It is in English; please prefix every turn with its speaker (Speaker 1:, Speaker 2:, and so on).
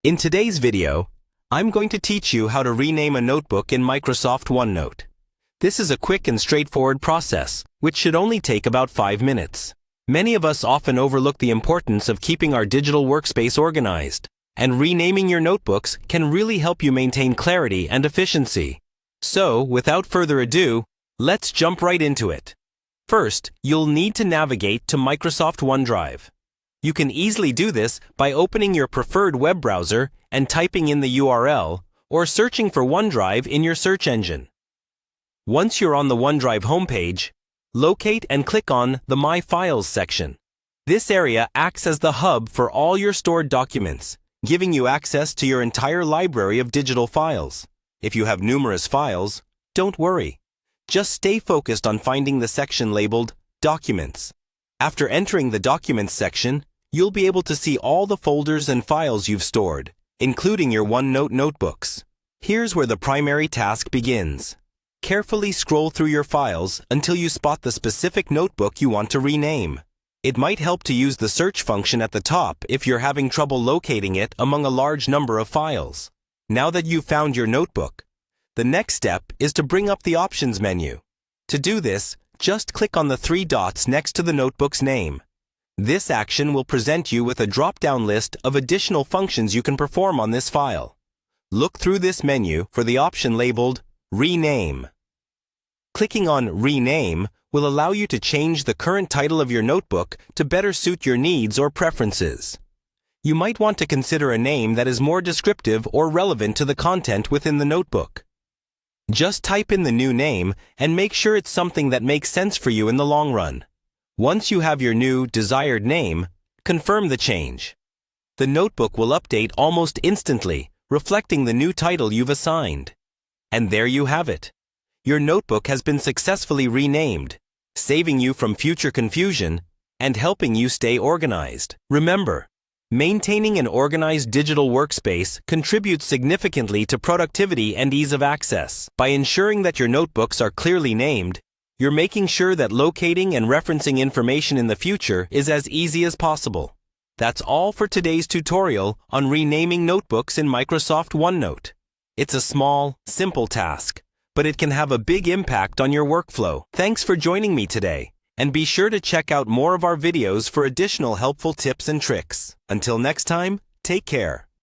Speaker 1: In today's video, I'm going to teach you how to rename a notebook in Microsoft OneNote. This is a quick and straightforward process, which should only take about 5 minutes. Many of us often overlook the importance of keeping our digital workspace organized, and renaming your notebooks can really help you maintain clarity and efficiency. So, without further ado, let's jump right into it. First, you'll need to navigate to Microsoft OneDrive. You can easily do this by opening your preferred web browser and typing in the URL, or searching for OneDrive in your search engine. Once you're on the OneDrive homepage, locate and click on the My Files section. This area acts as the hub for all your stored documents, giving you access to your entire library of digital files. If you have numerous files, don't worry. Just stay focused on finding the section labeled Documents. After entering the Documents section, you'll be able to see all the folders and files you've stored, including your OneNote notebooks. Here's where the primary task begins. Carefully scroll through your files until you spot the specific notebook you want to rename. It might help to use the search function at the top if you're having trouble locating it among a large number of files. Now that you've found your notebook, the next step is to bring up the Options menu. To do this, just click on the 3 dots next to the notebook's name. This action will present you with a drop-down list of additional functions you can perform on this file. Look through this menu for the option labeled Rename. Clicking on Rename will allow you to change the current title of your notebook to better suit your needs or preferences. You might want to consider a name that is more descriptive or relevant to the content within the notebook. Just type in the new name and make sure it's something that makes sense for you in the long run. Once you have your new, desired name, confirm the change. The notebook will update almost instantly, reflecting the new title you've assigned. And there you have it. Your notebook has been successfully renamed, saving you from future confusion and helping you stay organized. Remember, maintaining an organized digital workspace contributes significantly to productivity and ease of access. By ensuring that your notebooks are clearly named, you're making sure that locating and referencing information in the future is as easy as possible. That's all for today's tutorial on renaming notebooks in Microsoft OneNote. It's a small, simple task, but it can have a big impact on your workflow. Thanks for joining me today. And be sure to check out more of our videos for additional helpful tips and tricks. Until next time, take care.